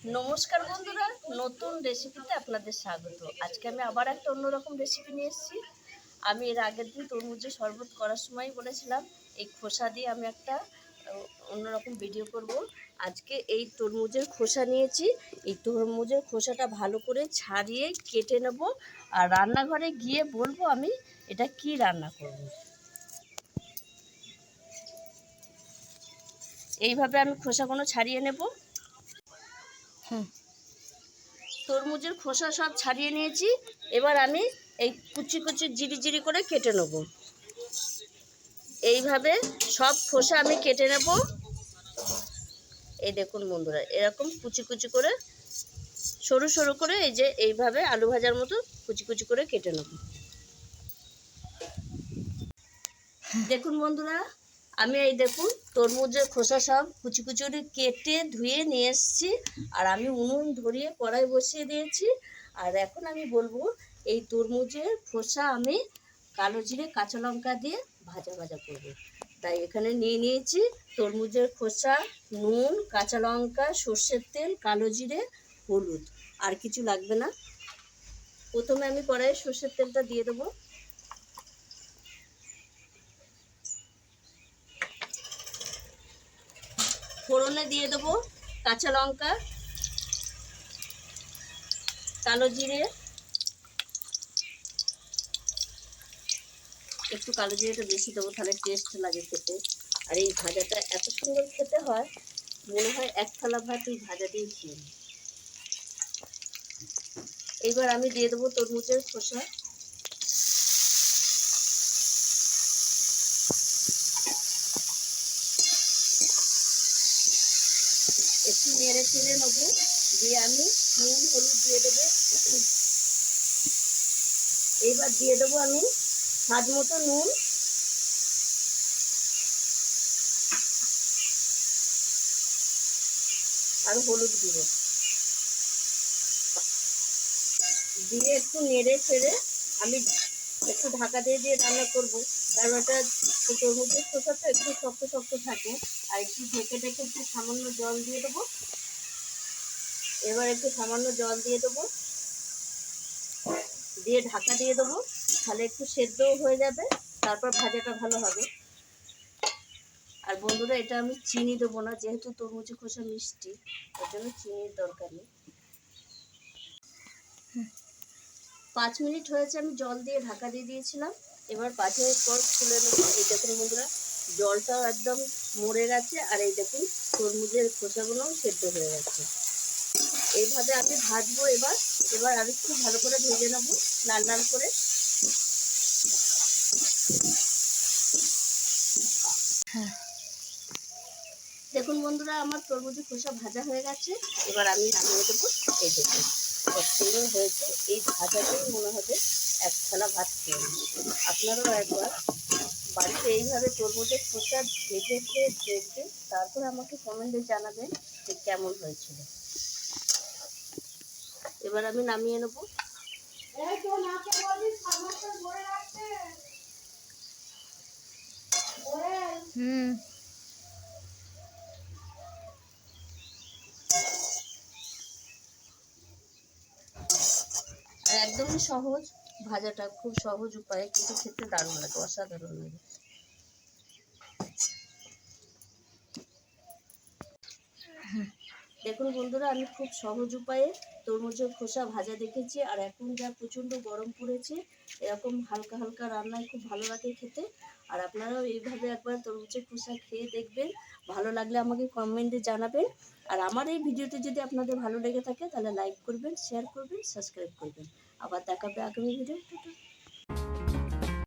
নমস্কার বন্ধুরা, নতুন রেসিপিতে আপনাদের স্বাগত। আজকে আমি আবার একটা অন্যরকম রেসিপি নিয়ে এসেছি। আমি এর আগের দিন তরমুজের শরবত করার সময় বলেছিলাম এই খোসা দিয়ে আমি একটা অন্যরকম ভিডিও করব। আজকে এই তরমুজের খোসা নিয়েছি। এই তরমুজের খোসাটা ভালো করে ছাড়িয়ে কেটে নেব, আর রান্নাঘরে গিয়ে বলবো আমি এটা কি রান্না করব। এইভাবে আমি খোসাগুলো ছাড়িয়ে নেব। তরমুজের খোসা সব ছাড়িয়ে নিয়েছি। এবার আমি এই কুচি কুচি জিরি জিরি করে কেটে নেব। এইভাবে সব খোসা আমি কেটে নেব। এই দেখুন বন্ধুরা, এরকম কুচি কুচি করে সরু সরু করে এই যে এইভাবে আলু ভাজার মতো কুচি কুচি করে কেটে নেব। দেখুন বন্ধুরা, আমি এই দেখুন তরমুজের খোসা সব কুচি কুচি করে কেটে ধুয়ে নিয়ে এসেছি। আর আমি উনুন ধরিয়ে কড়াই বসিয়ে দিয়েছি। আর এখন আমি বলবো এই তরমুজের খোসা আমি কালো জিরে কাঁচা লঙ্কা দিয়ে ভাজা ভাজা করব। তাই এখানে নিয়ে নিয়েছি তরমুজের খোসা, নুন, কাঁচা লঙ্কা, সর্ষের তেল, কালো জিরে, হলুদ। আর কিছু লাগবে না। প্রথমে আমি কড়াইয়ে সর্ষের তেলটা দিয়ে দেবো। ফোড়নে দিয়ে দেবো কাঁচা লঙ্কা, কালো জিরে, একটু কালো জিরেটা বেশি দেবো, তাহলে টেস্ট লাগে খেতে। আর এই ভাজাটা এত সুন্দর খেতে হয়, মনে হয় এক থালা ভাত এই ভাজা দিয়ে খেয়ে নিই। এইবার আমি দিয়ে দেবো তরমুজের খোসা। একটু নেড়ে চেড়ে নেবো, দিয়ে আমি নুন হলুদ দিয়ে দেবো। এইবার দিয়ে দেবো আমি স্বাদ মতো নুন, আর হলুদ গুঁড়ো দিয়ে একটু নেড়ে ছেড়ে আমি একটু ঢাকা দিয়ে দিয়ে রান্না করবো। কারণ এটা তরমুজের খোসা তো একটু শক্ত শক্ত থাকে। আর একটু ঢেকে ঢেকে একটু সামান্য জল দিয়ে দেবো। এবার একটু সামান্য জল দিয়ে দেবো, দিয়ে ঢাকা দিয়ে দেবো। তাহলে একটু সেদ্ধও হয়ে যাবে, তারপর ভাজাটা ভালো হবে। আর বন্ধুরা, এটা আমি চিনি দেবো না, যেহেতু তরমুজের খোসা মিষ্টি, ওর জন্য চিনির দরকার নেই। 5 মিনিট হয়েছে, আমি জল দিয়ে ঢাকা দিয়ে দিয়েছিলাম। এবার 5 মিনিট পর খুলে নেবো। এই দেখুন বন্ধুরা, জলটাও একদম মরে গেছে, আর এই দেখুন তরমুজের খোসাগুলোও সেদ্ধ হয়ে গেছে। এইভাবে আমি ভাজবো। এবার এবার আর একটু ভালো করে ভেজে নেবো, লাল লাল করে। দেখুন বন্ধুরা, আমার তরমুজের খোসা ভাজা হয়ে গেছে। এবার আমি নামিয়ে দেবো। এই দেখুন কত সুন্দর হয়েছে। এই ভাজাটাই মনে হবে এক থালা ভাত খেয়ে নেব। আপনারাও একবার বাড়িতে এইভাবে তরমুজের খোসা ভেজে খেয়ে দেখবেন, তারপর আমাকে কমেন্টে জানাবেন যে কেমন হয়েছিল। এবার আমি নামিয়ে নেব। আর একদমই সহজ, ভাজাটা খুব সহজ উপায়ে, কিন্তু খেতে দারুণ লাগে, অসাধারণ লাগে। দেখুন বন্ধুরা, আমি খুব সহজ উপায়ে তরমুজের খোসা ভাজা দেখেছি। আর এখন যা প্রচণ্ড গরম পড়েছে, এরকম হালকা হালকা রান্নায় খুব ভালো লাগে খেতে। আর আপনারাও এইভাবে একবার তরমুজের খোসা খেয়ে দেখবেন। ভালো লাগলে আমাকে কমেন্টে জানাবেন। আর আমার এই ভিডিওটি যদি আপনাদের ভালো লেগে থাকে, তাহলে লাইক করবেন, শেয়ার করবেন, সাবস্ক্রাইব করবেন। আবার দেখাবে আগামী ভিডিও।